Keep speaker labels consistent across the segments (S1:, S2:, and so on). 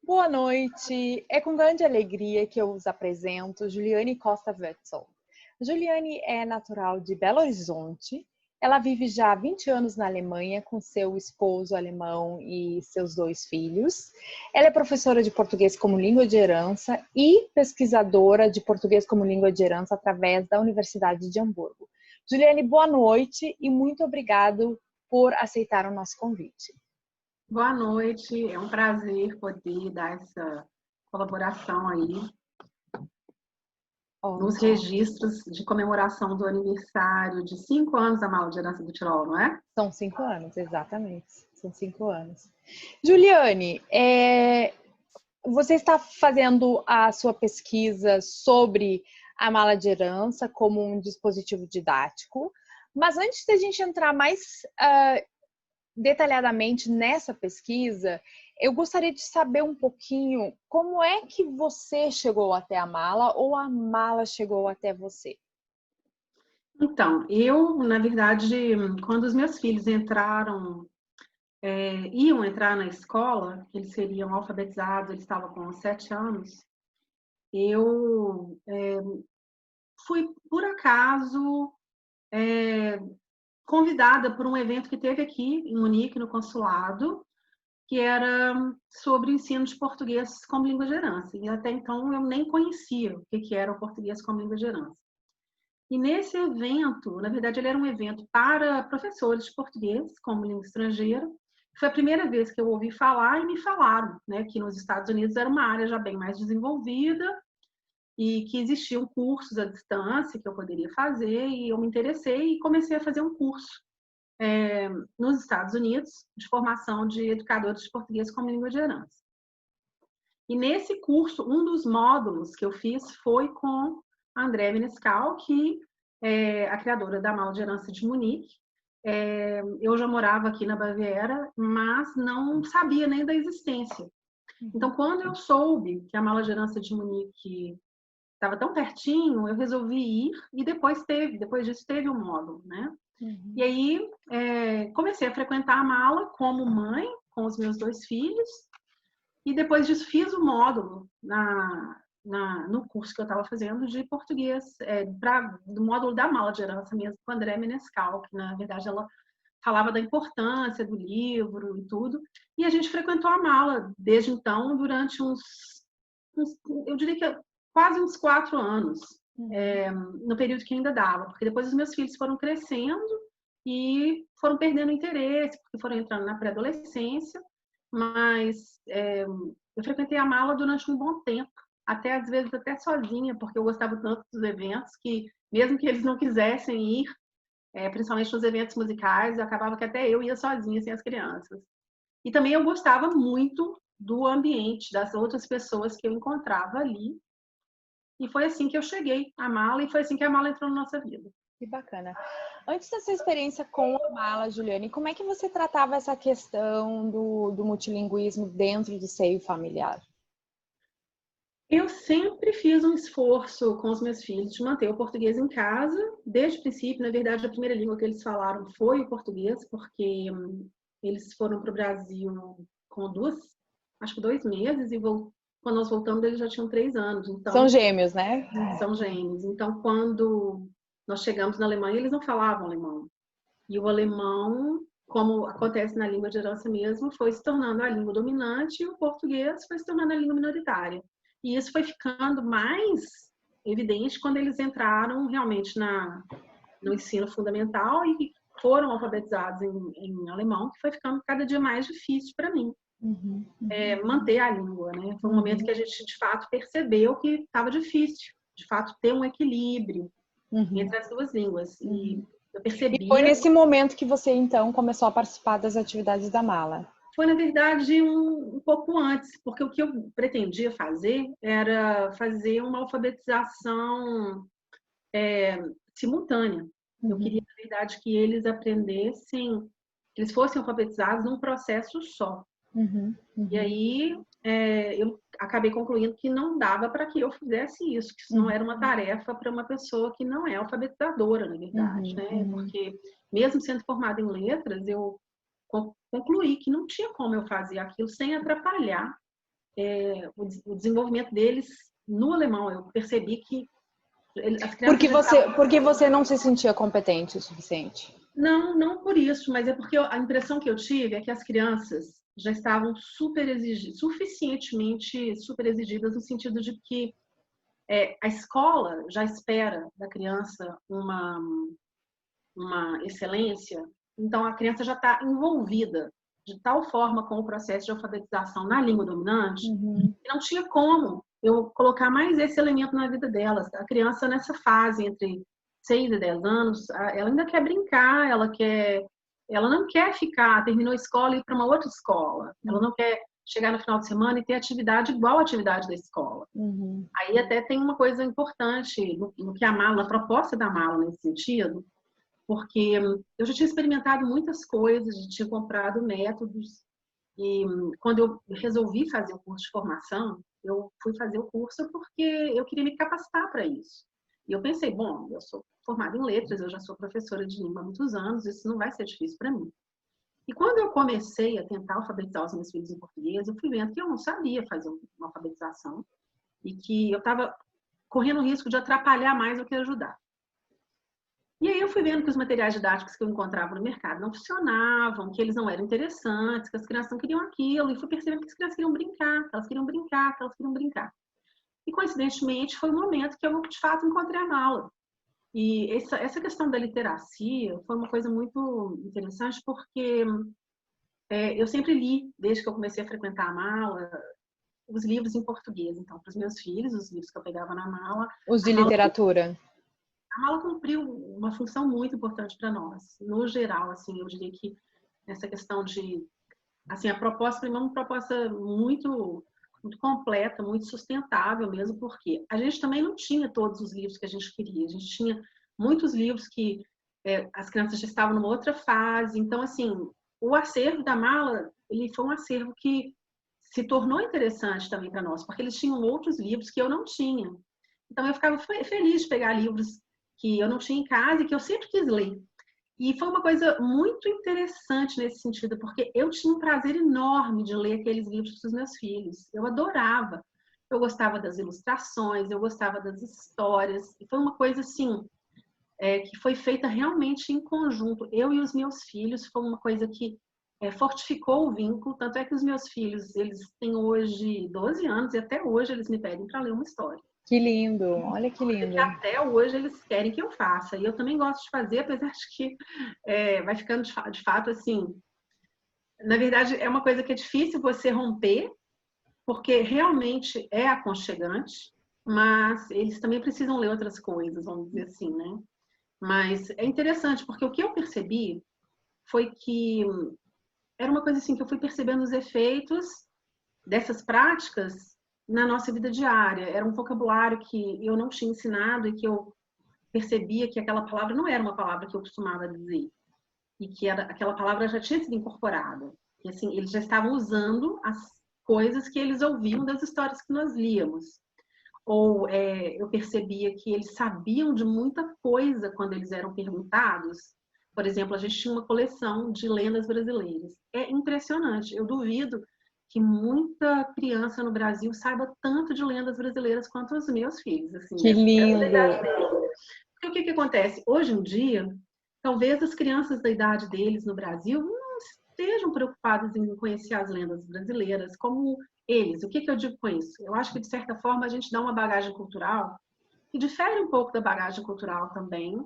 S1: Boa noite. É com grande alegria que eu os apresento Juliane Costa Wetzel. Juliane é natural de Belo Horizonte. Ela vive já há 20 anos na Alemanha com seu esposo alemão e seus 2 filhos. Ela é professora de português como língua de herança e pesquisadora de português como língua de herança através da Universidade de Hamburgo. Juliane, boa noite e muito obrigado por aceitar o nosso convite.
S2: Boa noite, é um prazer poder dar essa colaboração aí nos registros de comemoração do aniversário de 5 anos da Mala de Herança do Tirol, não é?
S1: São 5 anos, exatamente. São 5 anos. Juliane, você está fazendo a sua pesquisa sobre a mala de herança como um dispositivo didático, mas antes da gente entrar mais detalhadamente nessa pesquisa, eu gostaria de saber um pouquinho como é que você chegou até a mala ou a mala chegou até você.
S2: Então, eu, na verdade, quando os meus filhos iam entrar na escola, eles seriam alfabetizados, eles estavam com 7 anos, eu fui, por acaso, convidada por um evento que teve aqui em Munique, no consulado, que era sobre o ensino de português como língua de herança. E até então eu nem conhecia o que era o português como língua de herança. E nesse evento, na verdade, ele era um evento para professores de português como língua estrangeira. Foi a primeira vez que eu ouvi falar e me falaram, né, que nos Estados Unidos era uma área já bem mais desenvolvida e que existiam cursos à distância que eu poderia fazer, e eu me interessei e comecei a fazer um curso nos Estados Unidos de formação de educadores de português como língua de herança. E nesse curso, um dos módulos que eu fiz foi com a André Menescal, que é a criadora da Mala de Herança de Munique. Eu já morava aqui na Baviera, mas não sabia nem da existência. Então, quando eu soube que a Mala de Herança de Munique estava tão pertinho, eu resolvi ir, e depois disso teve um módulo, né? E aí comecei a frequentar a mala como mãe, com os meus 2 filhos, e depois disso fiz o módulo no curso que eu estava fazendo de português, do módulo da mala de herança mesmo, com a André Menescal, que na verdade ela falava da importância do livro e tudo, e a gente frequentou a mala desde então durante eu diria que quase uns 4 anos, no período que ainda dava, porque depois os meus filhos foram crescendo e foram perdendo interesse, porque foram entrando na pré-adolescência, mas eu frequentei a mala durante um bom tempo, até às vezes até sozinha, porque eu gostava tanto dos eventos que, mesmo que eles não quisessem ir, principalmente nos eventos musicais, acabava que até eu ia sozinha, sem as crianças. E também eu gostava muito do ambiente, das outras pessoas que eu encontrava ali. E foi assim que eu cheguei à mala, e foi assim que a mala entrou na nossa vida.
S1: Que bacana. Antes da sua experiência com a mala, Juliane, como é que você tratava essa questão do multilinguismo dentro do seio familiar?
S2: Eu sempre fiz um esforço com os meus filhos de manter o português em casa, desde o princípio. Na verdade, a primeira língua que eles falaram foi o português, porque eles foram para o Brasil com 2 meses, e quando nós voltamos eles já tinham 3 anos. Então,
S1: São gêmeos, né?
S2: São gêmeos. Então, quando nós chegamos na Alemanha, eles não falavam alemão. E o alemão, como acontece na língua de herança mesmo, foi se tornando a língua dominante, e o português foi se tornando a língua minoritária. E isso foi ficando mais evidente quando eles entraram realmente no ensino fundamental e foram alfabetizados em alemão, que foi ficando cada dia mais difícil para mim manter a língua, né? Foi um momento que a gente, de fato, percebeu que estava difícil, de fato, ter um equilíbrio entre as 2 línguas. E eu percebi.
S1: E foi nesse momento que você, então, começou a participar das atividades da mala?
S2: Foi, na verdade, um pouco antes, porque o que eu pretendia fazer era fazer uma alfabetização simultânea. Eu queria, na verdade, que eles aprendessem, que eles fossem alfabetizados num processo só. E aí eu acabei concluindo que não dava para que eu fizesse isso, que isso não era uma tarefa para uma pessoa que não é alfabetizadora, na verdade, né? Porque mesmo sendo formada em letras, eu concluí que não tinha como eu fazer aquilo sem atrapalhar o desenvolvimento deles no alemão. Eu percebi que as crianças...
S1: Porque você não se sentia competente o suficiente?
S2: Não, não por isso, mas é porque a impressão que eu tive é que as crianças já estavam suficientemente super exigidas, no sentido de que a escola já espera da criança uma excelência, então a criança já está envolvida de tal forma com o processo de alfabetização na língua dominante, que não tinha como eu colocar mais esse elemento na vida delas. A criança nessa fase entre 6 e 10 anos, ela ainda quer brincar, ela não quer ficar, terminou a escola e ir para uma outra escola. Ela não quer chegar no final de semana e ter atividade igual à atividade da escola. Aí até tem uma coisa importante no que a mala, a proposta da mala nesse sentido, porque eu já tinha experimentado muitas coisas, já tinha comprado métodos, e quando eu resolvi fazer o curso de formação, eu fui fazer o curso porque eu queria me capacitar para isso. E eu pensei, bom, eu sou formada em letras, eu já sou professora de língua há muitos anos, isso não vai ser difícil para mim. E quando eu comecei a tentar alfabetizar os meus filhos em português, eu fui vendo que eu não sabia fazer uma alfabetização e que eu estava correndo o risco de atrapalhar mais do que ajudar. E aí eu fui vendo que os materiais didáticos que eu encontrava no mercado não funcionavam, que eles não eram interessantes, que as crianças não queriam aquilo, e fui percebendo que as crianças queriam brincar, que elas queriam brincar, que elas queriam brincar. E, coincidentemente, foi o momento que eu, de fato, encontrei a mala. E essa questão da literacia foi uma coisa muito interessante, porque eu sempre li, desde que eu comecei a frequentar a mala, os livros em português. Então, para os meus filhos, os livros que eu pegava na mala...
S1: Os de literatura.
S2: A mala cumpriu uma função muito importante para nós. No geral, assim, eu diria que essa questão de... Assim, a proposta, primeiro, uma proposta muito completa, muito sustentável mesmo, porque a gente também não tinha todos os livros que a gente queria. A gente tinha muitos livros que as crianças já estavam numa outra fase. Então, assim, o acervo da mala, ele foi um acervo que se tornou interessante também para nós, porque eles tinham outros livros que eu não tinha. Então, eu ficava feliz de pegar livros que eu não tinha em casa e que eu sempre quis ler. E foi uma coisa muito interessante nesse sentido, porque eu tinha um prazer enorme de ler aqueles livros para os meus filhos. Eu adorava. Eu gostava das ilustrações, eu gostava das histórias. E foi uma coisa, assim, que foi feita realmente em conjunto. Eu e os meus filhos, foi uma coisa que fortificou o vínculo. Tanto é que os meus filhos, eles têm hoje 12 anos e até hoje eles me pedem para ler uma história.
S1: Que lindo, olha que lindo.
S2: Que até hoje eles querem que eu faça. E eu também gosto de fazer, apesar de que vai ficando de fato assim. Na verdade, é uma coisa que é difícil você romper, porque realmente é aconchegante, mas eles também precisam ler outras coisas, vamos dizer assim, né? Mas é interessante, porque o que eu percebi foi que era uma coisa assim que eu fui percebendo os efeitos dessas práticas na nossa vida diária. Era um vocabulário que eu não tinha ensinado e que eu percebia que aquela palavra não era uma palavra que eu costumava dizer. E que aquela palavra já tinha sido incorporada. E assim, eles já estavam usando as coisas que eles ouviam das histórias que nós líamos. Ou eu percebia que eles sabiam de muita coisa quando eles eram perguntados. Por exemplo, a gente tinha uma coleção de lendas brasileiras. É impressionante. Eu duvido que muita criança no Brasil saiba tanto de lendas brasileiras quanto os meus filhos. Assim,
S1: que lindo!
S2: Porque o que acontece? Hoje em dia, talvez as crianças da idade deles no Brasil não estejam preocupadas em conhecer as lendas brasileiras como eles. O que eu digo com isso? Eu acho que, de certa forma, a gente dá uma bagagem cultural que difere um pouco da bagagem cultural também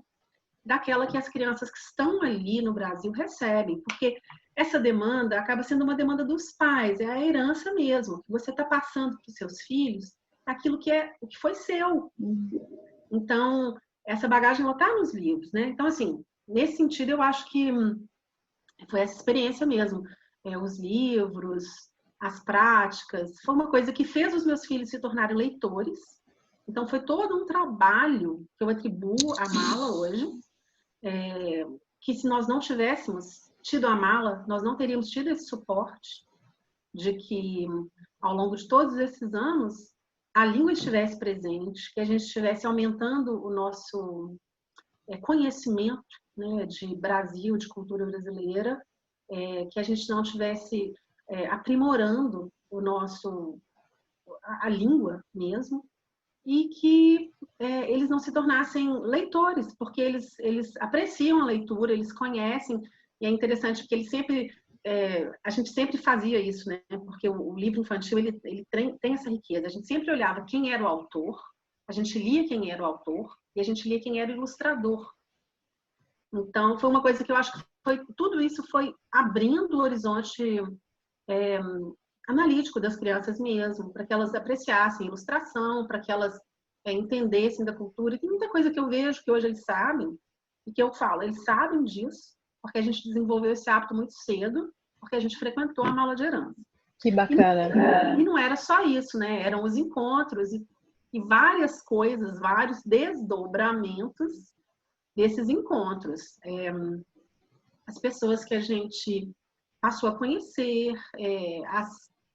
S2: daquela que as crianças que estão ali no Brasil recebem, porque essa demanda acaba sendo uma demanda dos pais, é a herança mesmo, que você está passando para os seus filhos aquilo que foi seu. Então, essa bagagem não está nos livros, né? Então, assim, nesse sentido, eu acho que foi essa experiência mesmo. Os livros, as práticas, foi uma coisa que fez os meus filhos se tornarem leitores. Então, foi todo um trabalho que eu atribuo à mala hoje, que se nós não tivéssemos tido a mala, nós não teríamos tido esse suporte de que, ao longo de todos esses anos, a língua estivesse presente, que a gente estivesse aumentando o nosso conhecimento, né, de Brasil, de cultura brasileira, que a gente não estivesse aprimorando o nosso a língua mesmo, e que eles não se tornassem leitores, porque eles apreciam a leitura, eles conhecem, e é interessante porque eles sempre, a gente sempre fazia isso, né? Porque o livro infantil ele tem essa riqueza. A gente sempre olhava quem era o autor, a gente lia quem era o autor e a gente lia quem era o ilustrador. Então, foi uma coisa que eu acho que tudo isso foi abrindo o horizonte analítico das crianças mesmo, para que elas apreciassem a ilustração, para que elas entendessem da cultura. E tem muita coisa que eu vejo que hoje eles sabem, e que eu falo, eles sabem disso, porque a gente desenvolveu esse hábito muito cedo, porque a gente frequentou a mala de herança.
S1: Que bacana.
S2: E não era só isso, né? Eram os encontros e várias coisas, vários desdobramentos desses encontros. As pessoas que a gente passou a conhecer,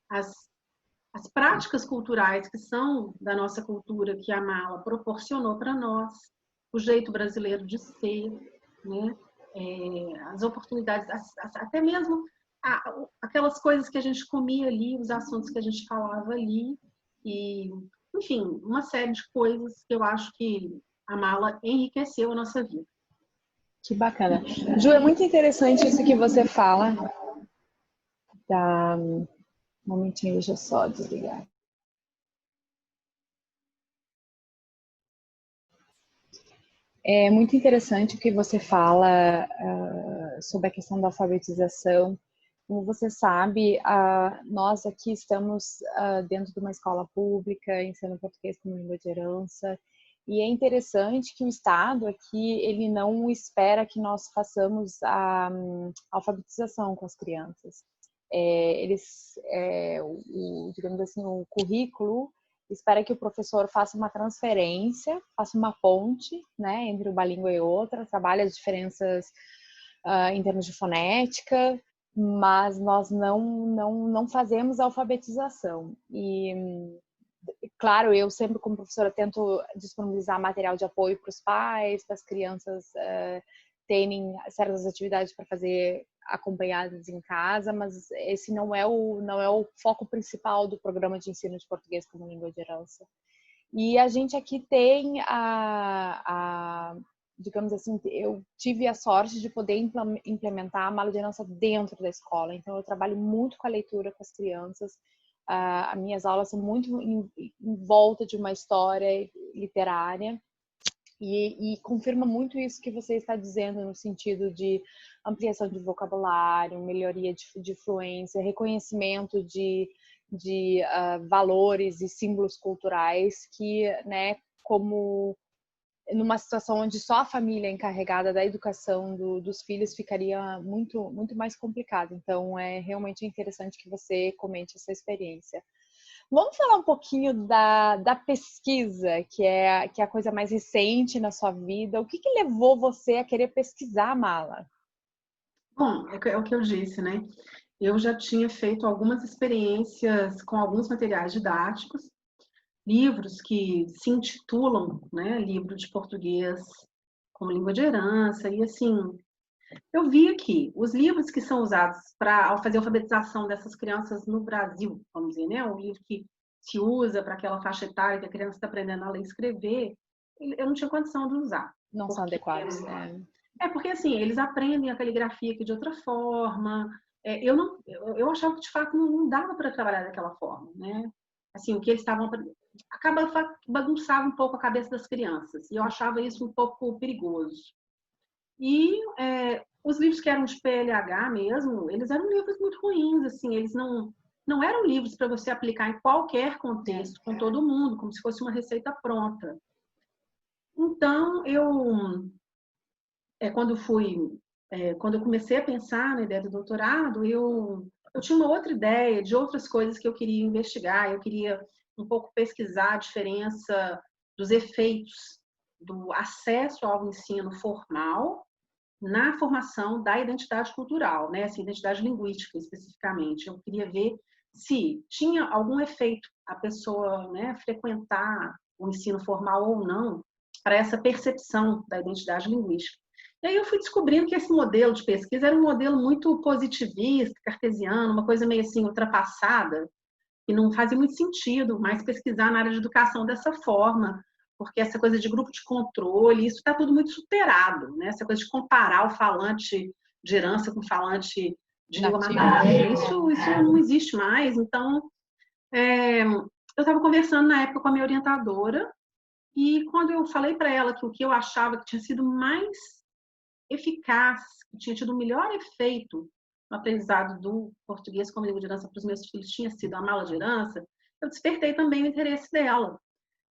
S2: as práticas culturais que são da nossa cultura, que a mala proporcionou para nós, o jeito brasileiro de ser, né? As oportunidades, até mesmo aquelas coisas que a gente comia ali, os assuntos que a gente falava ali, e, enfim, uma série de coisas que eu acho que a mala enriqueceu a nossa vida.
S1: Que bacana. Ju, é muito interessante isso que você fala. Um momentinho, deixa eu só desligar. É muito interessante o que você fala sobre a questão da alfabetização. Como você sabe, nós aqui estamos dentro de uma escola pública, ensinando português como língua de herança, e é interessante que o Estado aqui, ele não espera que nós façamos a alfabetização com as crianças. Digamos assim, o currículo espera que o professor faça uma transferência, faça uma ponte, né, entre uma língua e outra, trabalhe as diferenças em termos de fonética, mas nós não fazemos a alfabetização. E, claro, eu sempre como professora tento disponibilizar material de apoio para os pais, para as crianças terem certas atividades para fazer acompanhadas em casa, mas esse não é o foco principal do programa de ensino de português como língua de herança. E a gente aqui tem digamos assim, eu tive a sorte de poder implementar a mala de herança dentro da escola, então eu trabalho muito com a leitura com as crianças. As minhas aulas são muito em volta de uma história literária. E confirma muito isso que você está dizendo, no sentido de ampliação de vocabulário, melhoria de fluência, reconhecimento de valores e símbolos culturais que, né, como numa situação onde só a família é encarregada da educação dos filhos, ficaria muito, muito mais complicado. Então, é realmente interessante que você comente essa experiência. Vamos falar um pouquinho da pesquisa, que é a coisa mais recente na sua vida. O que levou você a querer pesquisar a mala?
S2: Bom, é o que eu disse, né? Eu já tinha feito algumas experiências com alguns materiais didáticos, livros que se intitulam, né, livro de português como língua de herança, e assim, eu vi que os livros que são usados para fazer a alfabetização dessas crianças no Brasil, vamos dizer, né, um livro que se usa para aquela faixa etária que a criança está aprendendo a ler e escrever, eu não tinha condição de usar.
S1: Não são adequados.
S2: Porque assim, eles aprendem a caligrafia aqui de outra forma. Eu achava que de fato não dava para trabalhar daquela forma, né? Assim, o que eles estavam bagunçava um pouco a cabeça das crianças, e eu achava isso um pouco perigoso. E os livros que eram de PLH mesmo, eles eram livros muito ruins, assim, eles não eram livros para você aplicar em qualquer contexto, com todo mundo, como se fosse uma receita pronta. Então, quando eu comecei a pensar na ideia do doutorado, eu tinha uma outra ideia de outras coisas que eu queria investigar. Eu queria um pouco pesquisar a diferença dos efeitos do acesso ao ensino formal na formação da identidade cultural, né? Essa identidade linguística especificamente. Eu queria ver se tinha algum efeito a pessoa, né, frequentar o ensino formal ou não para essa percepção da identidade linguística. E aí eu fui descobrindo que esse modelo de pesquisa era um modelo muito positivista, cartesiano, uma coisa meio assim ultrapassada, E não fazia muito sentido mais pesquisar na área de educação dessa forma, porque essa coisa de grupo de controle, isso está tudo muito superado, né? Essa coisa de comparar o falante de herança com o falante de língua materna, isso não existe mais. Então, eu estava conversando na época com a minha orientadora, e quando eu falei para ela que o que eu achava que tinha sido mais eficaz, que tinha tido o melhor efeito no aprendizado do português como língua de herança para os meus filhos tinha sido a mala de herança, eu despertei também o interesse dela,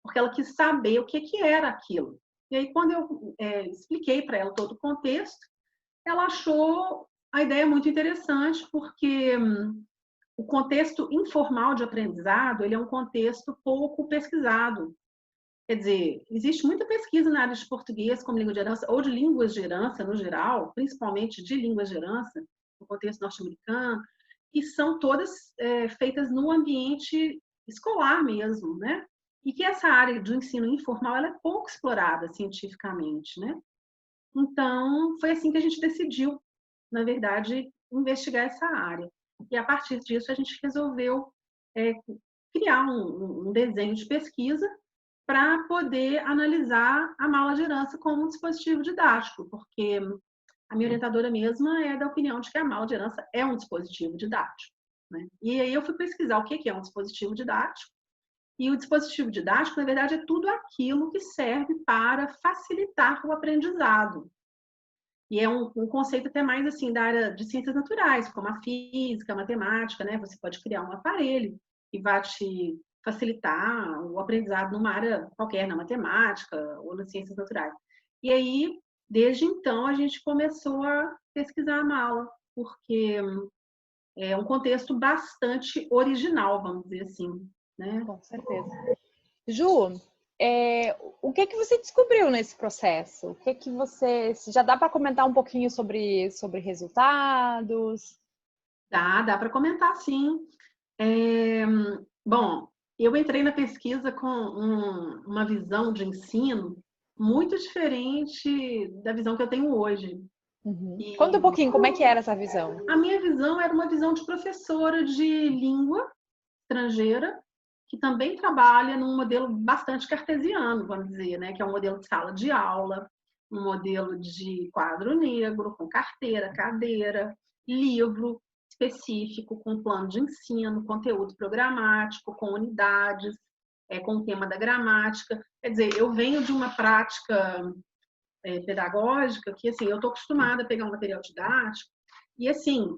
S2: porque ela quis saber o que era aquilo. E aí, quando eu expliquei para ela todo o contexto, ela achou a ideia muito interessante, porque o contexto informal de aprendizado, ele é um contexto pouco pesquisado. Quer dizer, existe muita pesquisa na área de português como língua de herança, ou de línguas de herança no geral, principalmente de línguas de herança, no contexto norte-americano, e são todas feitas no ambiente escolar mesmo, né? E que essa área do ensino informal ela é pouco explorada cientificamente, né? Então, foi assim que a gente decidiu, na verdade, investigar essa área. E a partir disso, a gente resolveu criar um desenho de pesquisa para poder analisar a mala de herança como um dispositivo didático, porque a minha orientadora mesma é da opinião de que a mala de herança é um dispositivo didático, né? E aí eu fui pesquisar o que é um dispositivo didático, e o dispositivo didático, na verdade, é tudo aquilo que serve para facilitar o aprendizado. E é um conceito até mais assim da área de ciências naturais, como a física, a matemática, né? Você pode criar um aparelho que vai te facilitar o aprendizado numa área qualquer, na matemática ou nas ciências naturais. E aí, desde então, a gente começou a pesquisar a mala, porque é um contexto bastante original, vamos dizer assim, né?
S1: Com certeza. Ju, o que você descobriu nesse processo? O que você... Já dá para comentar um pouquinho sobre resultados?
S2: Dá para comentar, sim. Bom, eu entrei na pesquisa com uma visão de ensino muito diferente da visão que eu tenho hoje.
S1: Uhum. Conta um pouquinho, como é que era essa visão?
S2: A minha visão era uma visão de professora de língua estrangeira, que também trabalha num modelo bastante cartesiano, vamos dizer, né? Que é um modelo de sala de aula, um modelo de quadro negro, com carteira, cadeira, livro específico, com plano de ensino, conteúdo programático, com unidades, com o tema da gramática. Quer dizer, eu venho de uma prática pedagógica que, assim, eu estou acostumada a pegar um material didático e, assim,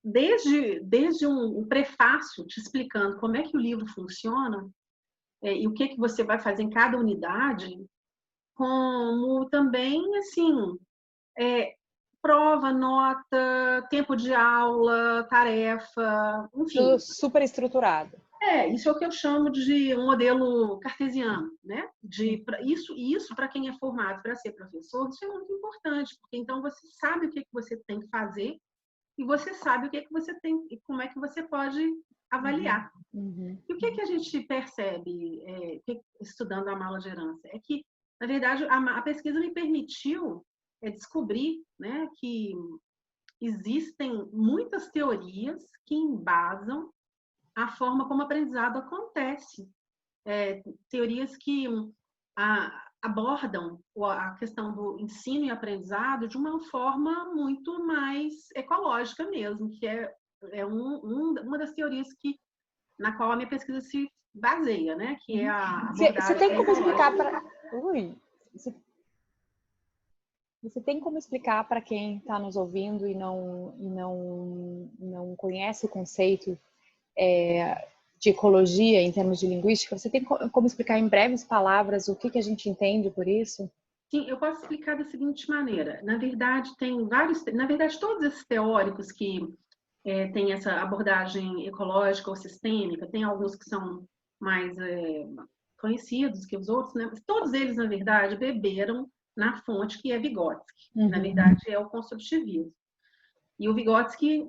S2: desde um prefácio te explicando como é que o livro funciona e o que você vai fazer em cada unidade, como também, assim, prova, nota, tempo de aula, tarefa, enfim.
S1: Tudo super estruturado.
S2: Isso é o que eu chamo de um modelo cartesiano, né? Isso para quem é formado para ser professor, isso é muito importante, porque então você sabe o que você tem que fazer e você sabe o que você tem e como é que você pode avaliar.
S1: Uhum.
S2: E o que a gente percebe estudando a mala de herança? É que, na verdade, a pesquisa me permitiu descobrir, né, que existem muitas teorias que embasam a forma como o aprendizado acontece. Teorias que abordam a questão do ensino e aprendizado de uma forma muito mais ecológica mesmo, que é uma das teorias na qual a minha pesquisa se baseia, né? Que é a abordagem...
S1: Você tem como explicar para... Você tem como explicar para quem está nos ouvindo e não conhece o conceito de ecologia em termos de linguística? Você tem como explicar em breves palavras o que a gente entende por isso?
S2: Sim, eu posso explicar da seguinte maneira. Na verdade, todos esses teóricos que têm essa abordagem ecológica ou sistêmica, tem alguns que são mais conhecidos que os outros, né? Mas todos eles, na verdade, beberam na fonte que é Vygotsky. Uhum. Na verdade, é o construtivismo. E o Vygotsky,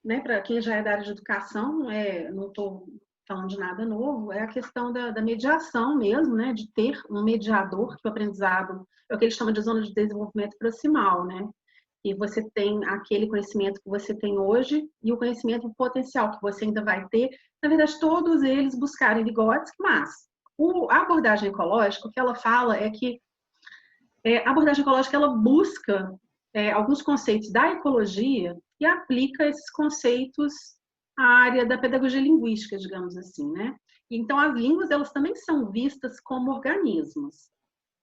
S2: né, para quem já é da área de educação, não estou falando de nada novo, é a questão da mediação mesmo, né, de ter um mediador, que o aprendizado é o que eles chamam de zona de desenvolvimento proximal, né, que você tem aquele conhecimento que você tem hoje e o conhecimento potencial que você ainda vai ter. Na verdade, todos eles buscarem Vygotsky, mas a abordagem ecológica, o que ela fala é que a abordagem ecológica ela busca alguns conceitos da ecologia e aplica esses conceitos à área da pedagogia linguística, digamos assim, né? Então, as línguas, elas também são vistas como organismos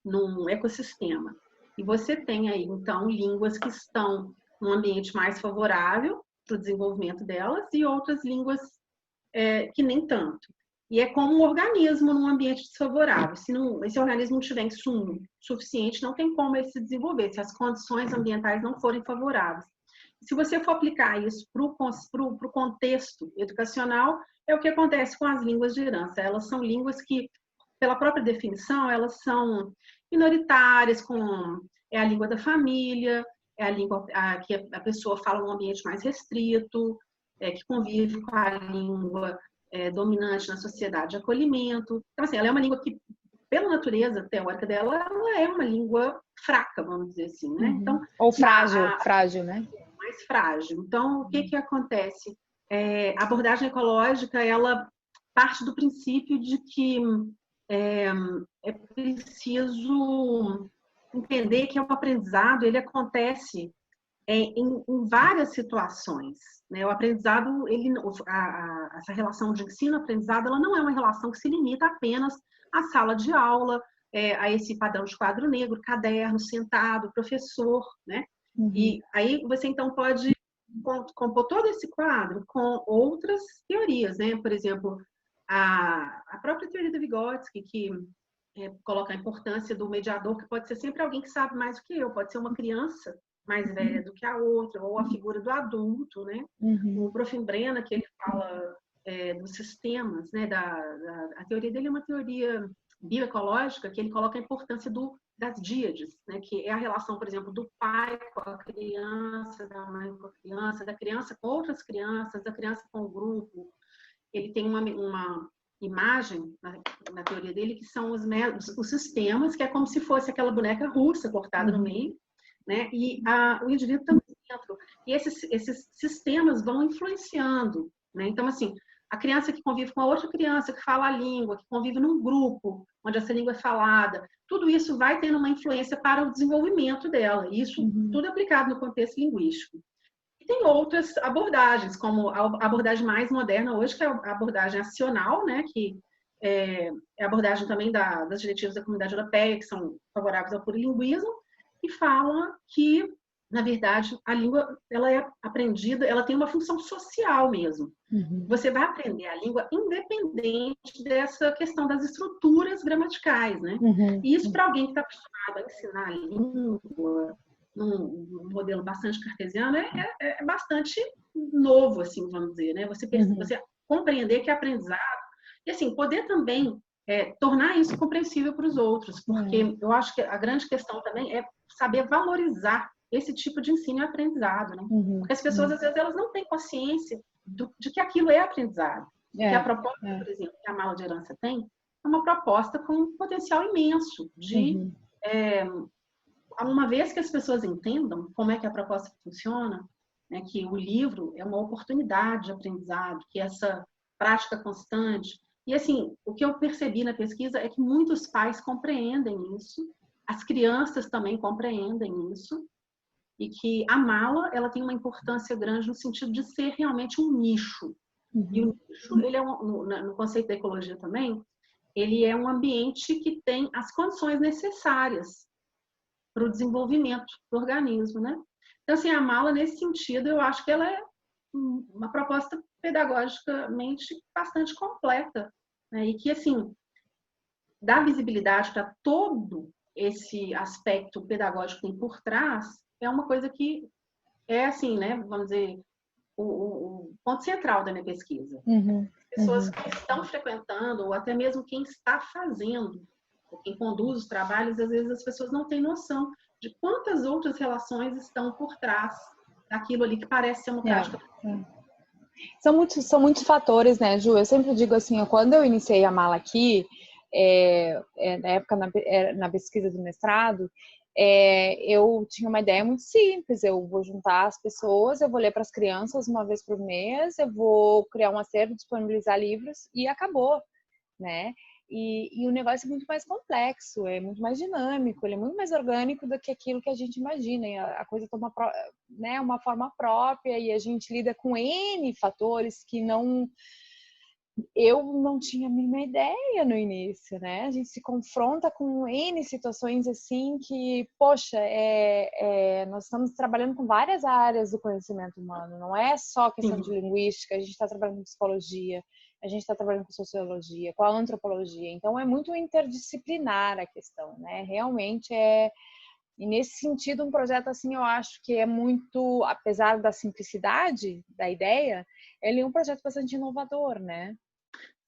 S2: num ecossistema. E você tem aí, então, línguas que estão num ambiente mais favorável para o desenvolvimento delas e outras línguas que nem tanto. E é como um organismo num ambiente desfavorável. Se esse organismo não tiver insumo suficiente, não tem como ele se desenvolver, se as condições ambientais não forem favoráveis. Se você for aplicar isso para o contexto educacional, é o que acontece com as línguas de herança. Elas são línguas que, pela própria definição, elas são minoritárias, é a língua da família, é a língua que a pessoa fala num ambiente mais restrito, que convive com a língua dominante na sociedade de acolhimento. Então, assim, ela é uma língua que, pela natureza teórica dela, ela é uma língua fraca, vamos dizer assim, né? Então,
S1: ou frágil, né?
S2: Mais frágil. Então, o que acontece? A abordagem ecológica, ela parte do princípio de que é preciso entender que o aprendizado, ele acontece em várias situações, né? O aprendizado, essa relação de ensino-aprendizado, ela não é uma relação que se limita apenas à sala de aula, a esse padrão de quadro negro, caderno, sentado, professor, né? E aí você, então, pode compor todo esse quadro com outras teorias, né? Por exemplo, a própria teoria do Vygotsky, que coloca a importância do mediador, que pode ser sempre alguém que sabe mais do que eu, pode ser uma criança mais velha do que a outra, ou a figura do adulto, né? O Prof. Brenner, que ele fala dos sistemas, né? A teoria dele é uma teoria bioecológica, que ele coloca a importância das díades, né? Que é a relação, por exemplo, do pai com a criança, da mãe com a criança, da criança com outras crianças, da criança com o grupo. Ele tem uma imagem na teoria dele que são os sistemas, que é como se fosse aquela boneca russa cortada no meio, né? E o indivíduo está dentro. E esses sistemas vão influenciando, né? Então, assim, a criança que convive com a outra criança que fala a língua, que convive num grupo onde essa língua é falada, tudo isso vai tendo uma influência para o desenvolvimento dela. E isso tudo é aplicado no contexto linguístico. E tem outras abordagens, como a abordagem mais moderna hoje, que é a abordagem acional, né? Que é a abordagem também das diretivas da Comunidade Europeia, que são favoráveis ao plurilinguismo, e fala que, na verdade, a língua ela é aprendida, ela tem uma função social mesmo. Você vai aprender a língua independente dessa questão das estruturas gramaticais, né? E isso, para alguém que está acostumado a ensinar a língua num modelo bastante cartesiano, é bastante novo, assim, vamos dizer, né? Você compreender que é aprendizado e, assim, poder também tornar isso compreensível para os outros, porque eu acho que a grande questão também é saber valorizar esse tipo de ensino e aprendizado, né? Porque as pessoas, às vezes, elas não têm consciência de que aquilo é aprendizado. Que a proposta, por exemplo, que a Mala de Herança tem, é uma proposta com um potencial imenso de... uma vez que as pessoas entendam como é que a proposta funciona, né, que o livro é uma oportunidade de aprendizado, que essa prática constante... E, assim, o que eu percebi na pesquisa é que muitos pais compreendem isso, as crianças também compreendem isso, e que a mala, ela tem uma importância grande no sentido de ser realmente um nicho. E o nicho, ele no conceito da ecologia também, ele é um ambiente que tem as condições necessárias para o desenvolvimento do organismo, né? Então, assim, a mala, nesse sentido, eu acho que ela é uma proposta pedagogicamente bastante completa, né? E que, assim, dá visibilidade para todo esse aspecto pedagógico que tem por trás, é uma coisa que é, assim, né? Vamos dizer, o ponto central da minha pesquisa. Pessoas que estão frequentando, ou até mesmo quem está fazendo, ou quem conduz os trabalhos, às vezes as pessoas não têm noção de quantas outras relações estão por trás daquilo ali que parece ser uma prática.
S1: São muitos fatores, né, Ju? Eu sempre digo assim, quando eu iniciei a Mala aqui, na época na pesquisa do mestrado, eu tinha uma ideia muito simples. Eu vou juntar as pessoas, eu vou ler para as crianças uma vez por mês, eu vou criar um acervo, disponibilizar livros e acabou, né? E o negócio é muito mais complexo, é muito mais dinâmico, ele é muito mais orgânico do que aquilo que a gente imagina. E a coisa toma, né, uma forma própria e a gente lida com N fatores que eu não tinha a mínima ideia no início, né? A gente se confronta com N situações assim que, poxa, nós estamos trabalhando com várias áreas do conhecimento humano, não é só questão de linguística, a gente está trabalhando com psicologia, a gente está trabalhando com sociologia, com a antropologia, então é muito interdisciplinar a questão, né? Realmente e nesse sentido, um projeto assim, eu acho que é muito, apesar da simplicidade da ideia, ele é um projeto bastante inovador, né?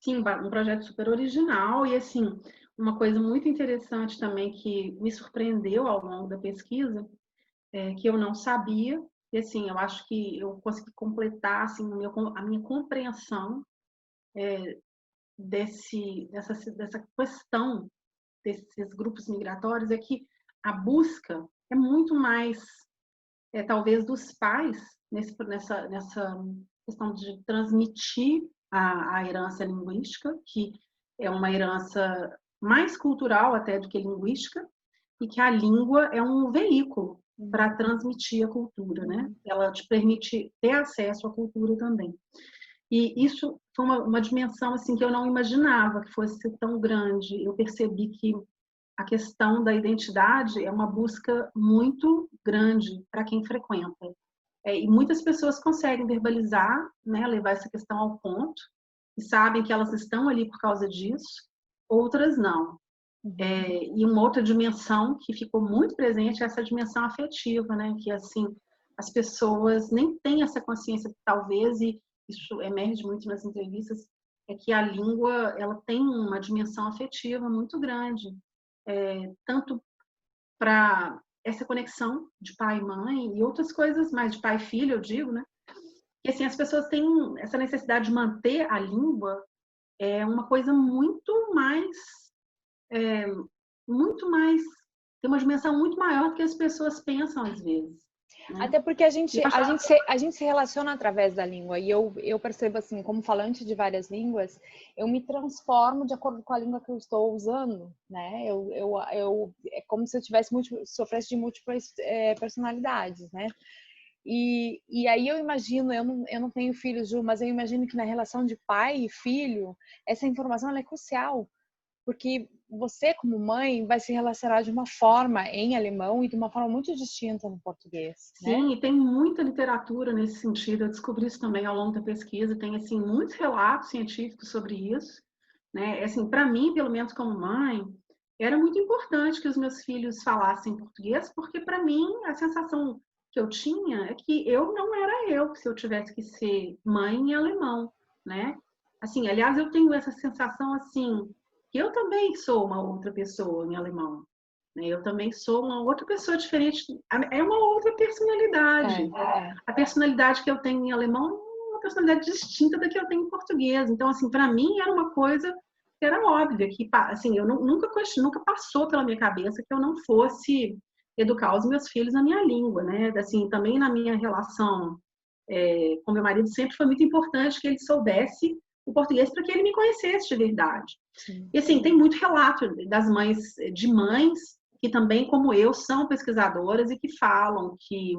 S2: Sim, um projeto super original e, assim, uma coisa muito interessante também que me surpreendeu ao longo da pesquisa, que eu não sabia, e, assim, eu acho que eu consegui completar, assim, a minha compreensão dessa questão desses grupos migratórios, é que a busca é muito mais, talvez, dos pais nessa questão de transmitir a herança linguística, que é uma herança mais cultural até do que linguística, e que a língua é um veículo para transmitir a cultura, né? Ela te permite ter acesso à cultura também. E isso foi uma dimensão assim que eu não imaginava que fosse ser tão grande. Eu percebi que a questão da identidade é uma busca muito grande para quem frequenta. E muitas pessoas conseguem verbalizar, né, levar essa questão ao ponto, e sabem que elas estão ali por causa disso, outras não. E uma outra dimensão que ficou muito presente é essa dimensão afetiva, né, que assim, as pessoas nem têm essa consciência, talvez, e isso emerge muito nas entrevistas, é que a língua ela tem uma dimensão afetiva muito grande, tanto para essa conexão de pai e mãe e outras coisas mais de pai e filho, eu digo, né? E assim, as pessoas têm essa necessidade de manter a língua, uma coisa muito mais, tem uma dimensão muito maior do que as pessoas pensam às vezes. Né?
S1: Até porque a gente se relaciona através da língua, e eu percebo assim, como falante de várias línguas, eu me transformo de acordo com a língua que eu estou usando, né? É como se eu sofresse de múltiplas personalidades, né? E aí eu imagino, eu não tenho filhos, Ju, mas eu imagino que na relação de pai e filho, essa informação ela é crucial, porque você, como mãe, vai se relacionar de uma forma em alemão e de uma forma muito distinta no português, né?
S2: Sim, e tem muita literatura nesse sentido. Eu descobri isso também ao longo da pesquisa. Tem assim muitos relatos científicos sobre isso, né? Assim, para mim, pelo menos como mãe, era muito importante que os meus filhos falassem português, porque para mim a sensação que eu tinha é que eu não era eu se eu tivesse que ser mãe em alemão, né? Assim, aliás, eu tenho essa sensação assim que eu também sou uma outra pessoa em alemão. Eu também sou uma outra pessoa diferente, é uma outra personalidade. A personalidade que eu tenho em alemão é uma personalidade distinta da que eu tenho em português. Então, assim, para mim era uma coisa que era óbvia, que assim, eu nunca passou pela minha cabeça que eu não fosse educar os meus filhos na minha língua, né? Assim, também na minha relação com meu marido sempre foi muito importante que ele soubesse o português para que ele me conhecesse de verdade. Sim. E assim, tem muito relato das mães, de mães que também, como eu, são pesquisadoras e que falam que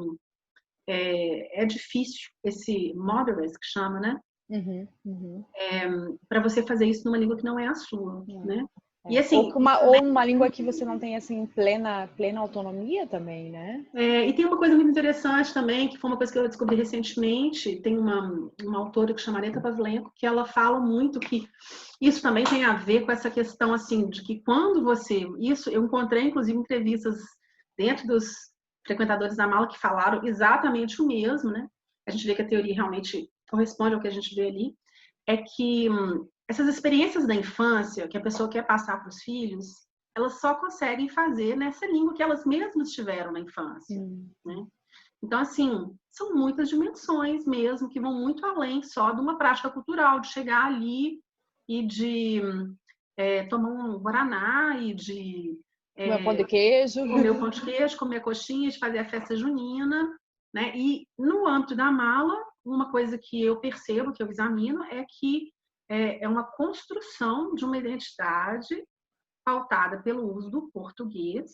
S2: é difícil esse modulus, que chama, né? Para você fazer isso numa língua que não é a sua, né?
S1: E assim, ou uma língua que você não tem assim plena autonomia também, né?
S2: E tem uma coisa muito interessante também, que foi uma coisa que eu descobri recentemente. Tem uma autora que chama Aneta Pavlenko, que ela fala muito que isso também tem a ver com essa questão assim de que quando isso eu encontrei inclusive entrevistas dentro dos frequentadores da mala que falaram exatamente o mesmo, né? A gente vê que a teoria realmente corresponde ao que a gente vê ali, é que essas experiências da infância que a pessoa quer passar para os filhos, elas só conseguem fazer nessa língua que elas mesmas tiveram na infância, né? Então, assim, são muitas dimensões mesmo, que vão muito além só de uma prática cultural, de chegar ali e de tomar um guaraná e de
S1: Comer pão de queijo.
S2: Comer o pão de queijo, comer coxinhas, fazer a festa junina, né? E no âmbito da mala, uma coisa que eu percebo, que eu examino, é que é uma construção de uma identidade pautada pelo uso do português,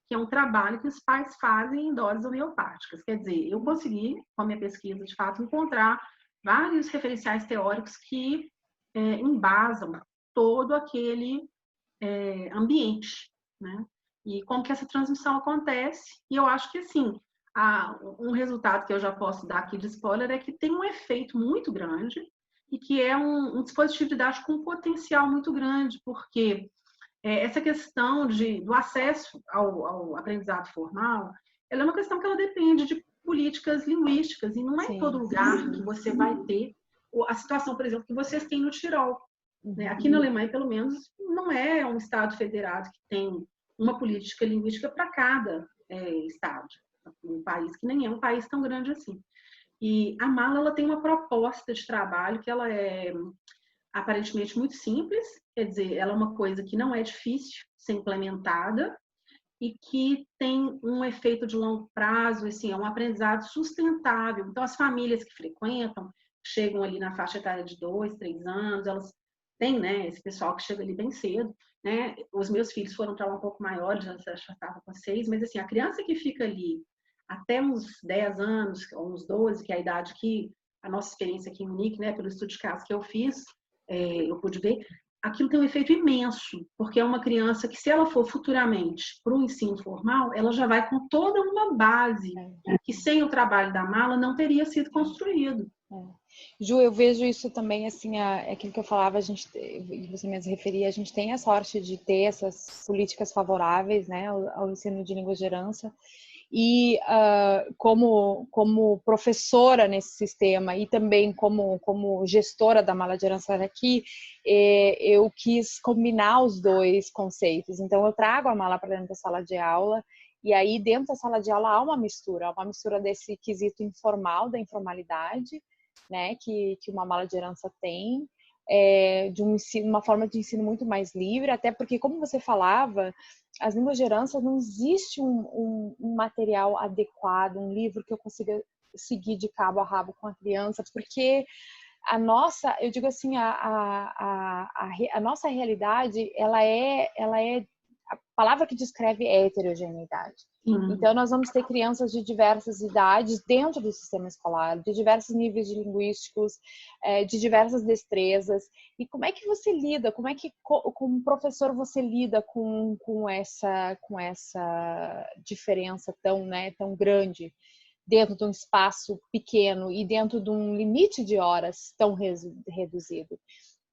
S2: que é um trabalho que os pais fazem em doses homeopáticas. Quer dizer, eu consegui, com a minha pesquisa, de fato, encontrar vários referenciais teóricos que embasam todo aquele ambiente, né? E como que essa transmissão acontece. E eu acho que, assim, um resultado que eu já posso dar aqui de spoiler é que tem um efeito muito grande e que é um dispositivo didático com um potencial muito grande, porque essa questão do acesso ao aprendizado formal, ela é uma questão que ela depende de políticas linguísticas, e não é em todo lugar que você vai ter a situação, por exemplo, que vocês têm no Tirol. Né? Aqui na Alemanha, pelo menos, não é um estado federado que tem uma política linguística para cada estado. Um país que nem é um país tão grande assim. E a mala, ela tem uma proposta de trabalho que ela é aparentemente muito simples, quer dizer, ela é uma coisa que não é difícil de ser implementada e que tem um efeito de longo prazo, assim, é um aprendizado sustentável. Então, as famílias que frequentam, chegam ali na faixa etária de 2, 3 anos, elas têm, né, esse pessoal que chega ali bem cedo, né? Os meus filhos foram para lá um pouco maiores, já estavam com 6, mas assim, a criança que fica ali até uns 10 anos, ou uns 12, que é a idade que a nossa experiência aqui em Munique, né, pelo estudo de caso que eu fiz, eu pude ver, aquilo tem um efeito imenso, porque é uma criança que, se ela for futuramente para o ensino formal, ela já vai com toda uma base que, sem o trabalho da mala, não teria sido construído.
S1: Ju, eu vejo isso também, assim, aquilo que eu falava, você mesmo referia, a gente tem a sorte de ter essas políticas favoráveis, né, ao ensino de língua de herança, e como professora nesse sistema e também como gestora da mala de herança aqui, eu quis combinar os dois conceitos. Então, eu trago a mala para dentro da sala de aula, e aí dentro da sala de aula há uma mistura desse quesito informal, da informalidade, né, que uma mala de herança tem, de uma forma de ensino muito mais livre, até porque, como você falava, as línguas de herança não existe um material adequado, um livro que eu consiga seguir de cabo a rabo com a criança, porque a nossa, eu digo assim, a nossa realidade, ela é a palavra que descreve é heterogeneidade. Então, nós vamos ter crianças de diversas idades dentro do sistema escolar, de diversos níveis de linguísticos, de diversas destrezas. E como é que você lida? Como é que, como professor, você lida com essa diferença tão grande dentro de um espaço pequeno e dentro de um limite de horas tão reduzido?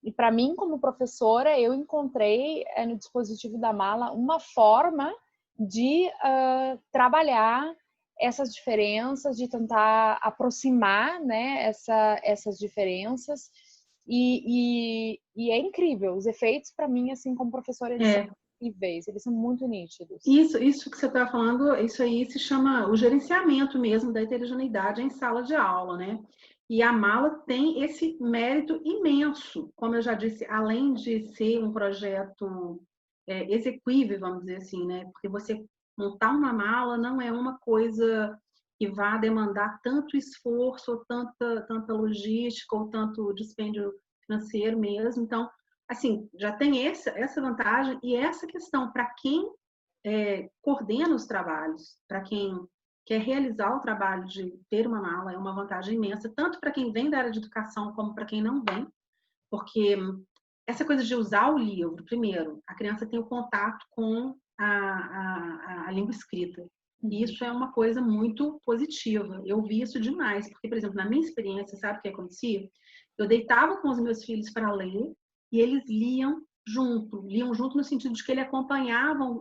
S1: E para mim, como professora, eu encontrei no dispositivo da mala uma forma de trabalhar essas diferenças, de tentar aproximar, né, essas diferenças. E é incrível. Os efeitos, para mim, assim, como professora, eles são incríveis, eles são muito nítidos.
S2: Isso que você está falando, isso aí se chama o gerenciamento mesmo da heterogeneidade em sala de aula, né? E a mala tem esse mérito imenso, como eu já disse, além de ser um projeto exequível, vamos dizer assim, né? Porque você montar uma mala não é uma coisa que vá demandar tanto esforço, ou tanta logística, ou tanto dispêndio financeiro mesmo. Então, assim, já tem essa vantagem e essa questão para quem coordena os trabalhos, para quem quer realizar o trabalho de ter uma mala, é uma vantagem imensa, tanto para quem vem da área de educação como para quem não vem, porque essa coisa de usar o livro, primeiro, a criança tem o contato com a língua escrita. E isso é uma coisa muito positiva. Eu vi isso demais, porque, por exemplo, na minha experiência, sabe o que acontecia? Eu deitava com os meus filhos para ler e eles liam junto no sentido de que eles acompanhavam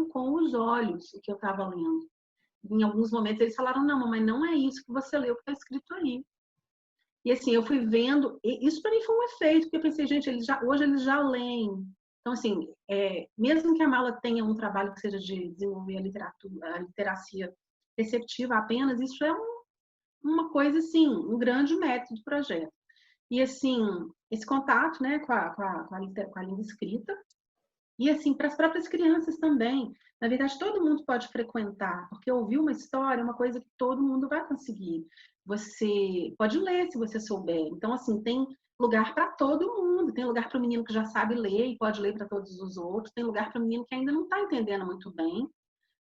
S2: com os olhos o que eu estava lendo. Em alguns momentos eles falaram, não, mamãe, não é isso que você leu que está escrito aí. E assim, eu fui vendo, isso para mim foi um efeito, porque eu pensei, gente, hoje eles já leem. Então, assim, mesmo que a mala tenha um trabalho que seja de desenvolver a literacia receptiva apenas, isso é uma coisa, assim, um grande mérito do projeto. E, assim, esse contato, né, com a língua escrita E assim, para as próprias crianças também. Na verdade, todo mundo pode frequentar, porque ouvir uma história é uma coisa que todo mundo vai conseguir. Você pode ler se você souber. Então, assim, tem lugar para todo mundo. Tem lugar para o menino que já sabe ler e pode ler para todos os outros. Tem lugar para o menino que ainda não está entendendo muito bem,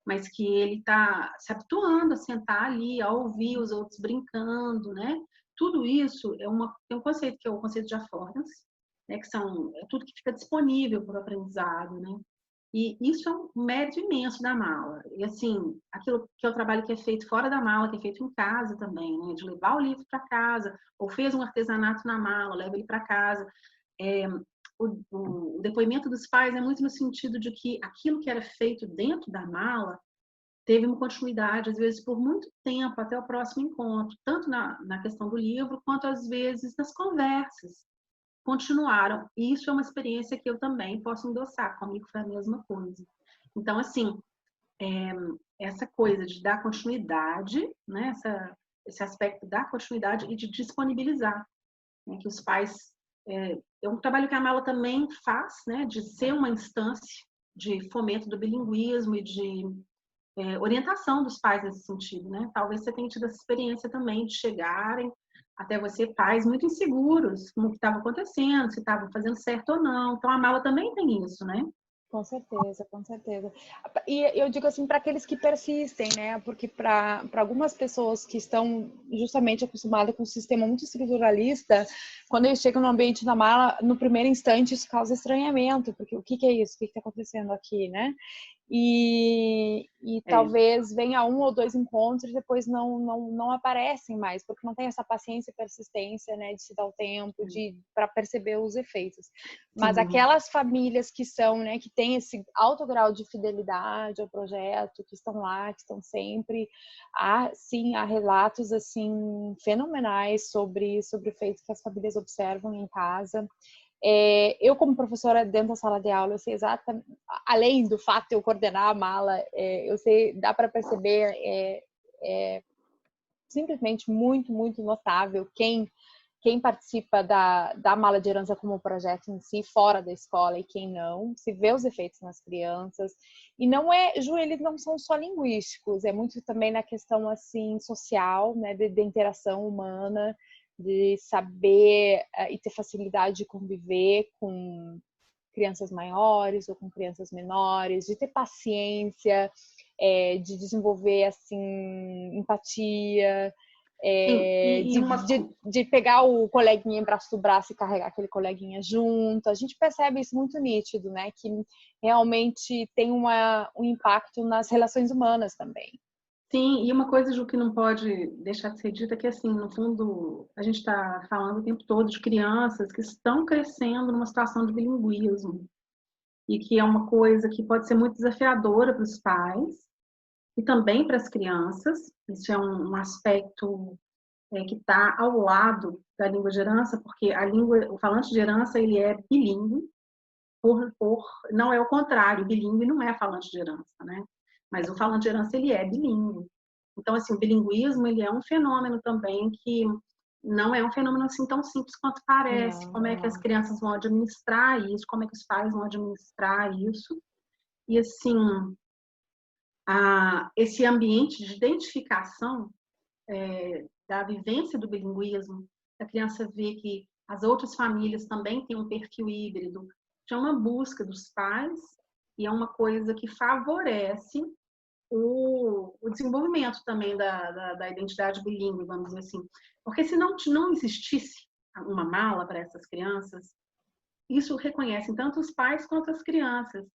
S2: mas que ele está se habituando a sentar ali, a ouvir os outros brincando, né? Tudo isso tem um conceito que é o conceito de affordance, né? Que é tudo que fica disponível para o aprendizado, né? E isso é um mérito imenso da mala. E assim, aquilo que é o trabalho que é feito fora da mala, que é feito em casa também, né? De levar o livro para casa, ou fez um artesanato na mala, leva ele para casa. É, o depoimento dos pais é muito no sentido de que aquilo que era feito dentro da mala teve uma continuidade, às vezes por muito tempo, até o próximo encontro, tanto na questão do livro, quanto às vezes nas conversas. Continuaram. E isso é uma experiência que eu também posso endossar, comigo foi a mesma coisa. Então, assim, essa coisa de dar continuidade, né? Esse aspecto da continuidade e de disponibilizar, né? Que os pais... É um trabalho que a Mala também faz, né? De ser uma instância de fomento do bilinguismo e de orientação dos pais nesse sentido, né? Talvez você tenha tido essa experiência também de chegarem até você, pais muito inseguros como que estava acontecendo, se estava fazendo certo ou não. Então a Mala também tem isso, né?
S1: Com certeza, com certeza. E eu digo assim, para aqueles que persistem, né? Porque para algumas pessoas que estão justamente acostumadas com um sistema muito estruturalista, quando eles chegam no ambiente da mala, no primeiro instante isso causa estranhamento, porque o que é isso? O que está acontecendo aqui, né? E talvez venha um ou dois encontros e depois não aparecem mais, porque não tem essa paciência e persistência, né, de se dar o tempo para perceber os efeitos. Mas aquelas famílias que são, né, que têm esse alto grau de fidelidade ao projeto, que estão lá, que estão sempre, há relatos assim fenomenais sobre o efeito que as famílias observam em casa. Eu, como professora dentro da sala de aula, eu sei exatamente, além do fato de eu coordenar a mala, eu sei, dá para perceber, simplesmente muito, muito notável quem participa da mala de herança como projeto em si, fora da escola, e quem não, se vê os efeitos nas crianças. E não eles não são só linguísticos, é muito também na questão assim social, né, de interação humana, de saber e ter facilidade de conviver com crianças maiores ou com crianças menores, de ter paciência, de desenvolver assim empatia, de pegar o coleguinha em braço do braço e carregar aquele coleguinha junto. A gente percebe isso muito nítido, né? Que realmente tem um impacto nas relações humanas também.
S2: Sim, e uma coisa, Ju, que não pode deixar de ser dita é que, assim, no fundo, a gente está falando o tempo todo de crianças que estão crescendo numa situação de bilinguismo e que é uma coisa que pode ser muito desafiadora para os pais e também para as crianças. Isso é um aspecto que está ao lado da língua de herança, porque o falante de herança ele é bilíngue, não é o contrário, bilíngue não é falante de herança, né? Mas o falante de herança ele é bilíngue. Então, assim, o bilinguismo ele é um fenômeno também que não é um fenômeno assim tão simples quanto parece. Como é que as crianças vão administrar isso? Como é que os pais vão administrar isso? E assim, esse ambiente de identificação da vivência do bilinguismo, a criança vê que as outras famílias também têm um perfil híbrido, é uma busca dos pais e é uma coisa que favorece o desenvolvimento também da identidade bilíngue, vamos dizer assim. Porque se não existisse uma mala para essas crianças, isso reconhecem tanto os pais quanto as crianças.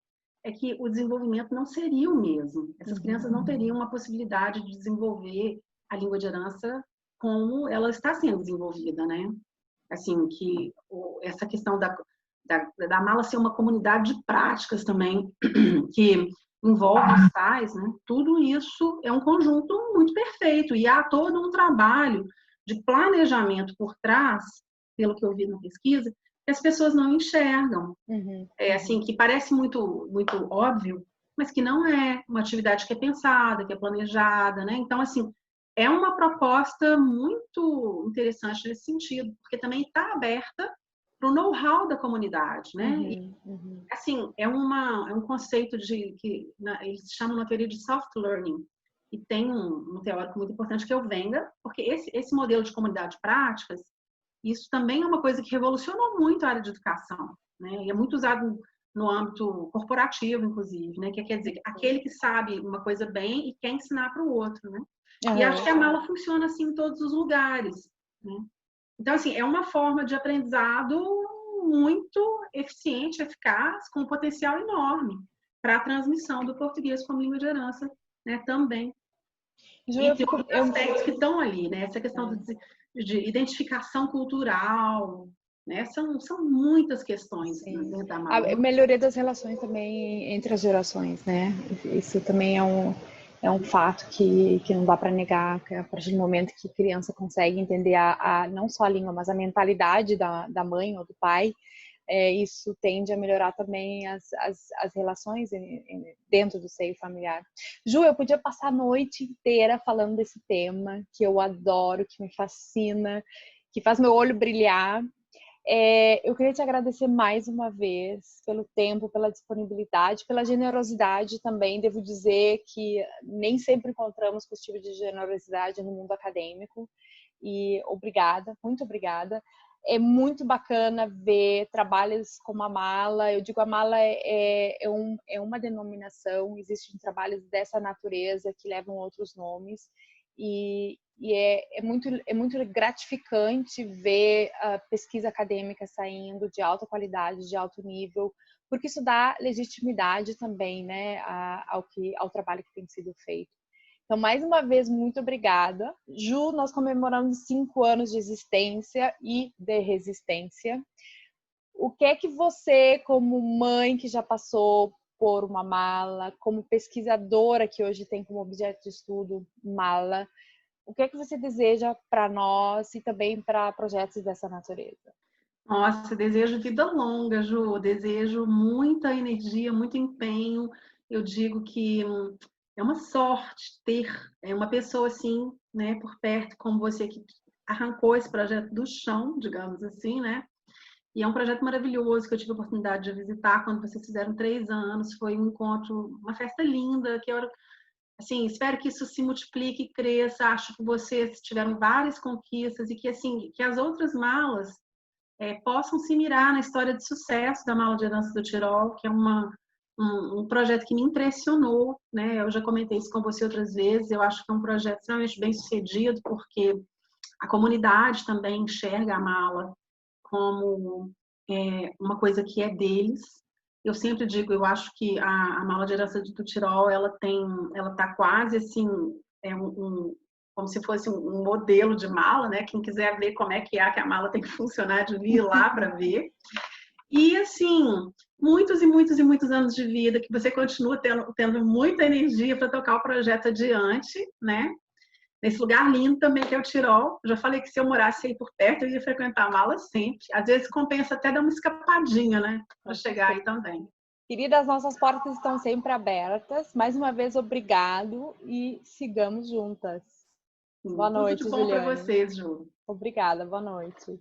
S2: É que o desenvolvimento não seria o mesmo. Essas crianças não teriam uma possibilidade de desenvolver a língua de herança como ela está sendo desenvolvida, né? Assim, que essa questão da mala ser uma comunidade de práticas também, que envolve os pais, né? Tudo isso é um conjunto muito perfeito e há todo um trabalho de planejamento por trás, pelo que eu vi na pesquisa, que as pessoas não enxergam. Assim, que parece muito, muito óbvio, mas que não é uma atividade que é pensada, que é planejada, né? Então, assim, é uma proposta muito interessante nesse sentido, porque também está aberta o know-how da comunidade, né? Assim, é um conceito eles chamam na teoria de soft learning, e tem um teórico muito importante que é o Wenger, porque esse modelo de comunidade de práticas, isso também é uma coisa que revolucionou muito a área de educação, né? E é muito usado no âmbito corporativo, inclusive, né? Que quer dizer, aquele que sabe uma coisa bem e quer ensinar para o outro, né? E acho que a mala funciona assim em todos os lugares, né? Então, assim, é uma forma de aprendizado muito eficiente, eficaz, com um potencial enorme para a transmissão do português como língua de herança, né, também. Entre outros aspectos que estão ali, né? Essa questão de identificação cultural, né? São muitas questões dentro da mala.
S1: A melhoria das relações também entre as gerações, né? Isso também é um fato que não dá para negar, que a partir do momento que a criança consegue entender não só a língua, mas a mentalidade da mãe ou do pai, isso tende a melhorar também as relações dentro do seio familiar. Ju, eu podia passar a noite inteira falando desse tema, que eu adoro, que me fascina, que faz meu olho brilhar. Eu queria te agradecer mais uma vez pelo tempo, pela disponibilidade, pela generosidade também. Devo dizer que nem sempre encontramos esse tipo de generosidade no mundo acadêmico. E obrigada, muito obrigada. É muito bacana ver trabalhos como a Mala. Eu digo, a Mala é uma denominação, existem trabalhos dessa natureza que levam outros nomes. E é muito gratificante ver a pesquisa acadêmica saindo de alta qualidade, de alto nível, porque isso dá legitimidade também, né, ao trabalho que tem sido feito. Então, mais uma vez, muito obrigada. Ju, nós comemoramos 5 anos de existência e de resistência. O que é que você, como mãe que já passou por uma mala, como pesquisadora que hoje tem como objeto de estudo mala, o que é que você deseja para nós e também para projetos dessa natureza?
S2: Nossa, desejo vida longa, Ju. Desejo muita energia, muito empenho. Eu digo que é uma sorte ter uma pessoa assim, né, por perto, como você, que arrancou esse projeto do chão, digamos assim, né? E é um projeto maravilhoso que eu tive a oportunidade de visitar quando vocês fizeram 3 anos. Foi um encontro, uma festa linda, que eu, assim, espero que isso se multiplique e cresça. Acho que vocês tiveram várias conquistas e que, assim, que as outras malas possam se mirar na história de sucesso da Mala de Herança do Tirol, que é um projeto que me impressionou, né? Eu já comentei isso com você outras vezes. Eu acho que é um projeto extremamente bem sucedido, porque a comunidade também enxerga a mala como uma coisa que é deles. Eu sempre digo, eu acho que a Mala de Herança do Tirol, ela tá quase assim, como se fosse um modelo de mala, né? Quem quiser ver como é que a mala tem que funcionar, devia ir lá para ver. E, assim, muitos e muitos e muitos anos de vida, que você continua tendo muita energia para tocar o projeto adiante, né? Nesse lugar lindo também, que é o Tirol. Eu já falei que se eu morasse aí por perto, eu ia frequentar a mala sempre. Às vezes compensa até dar uma escapadinha, né? Para chegar aí também.
S1: Querida, as nossas portas estão sempre abertas. Mais uma vez, obrigado e sigamos juntas. Boa noite,
S2: Tudo de bom para
S1: Juliane.
S2: vocês, Ju.
S1: Obrigada, boa noite.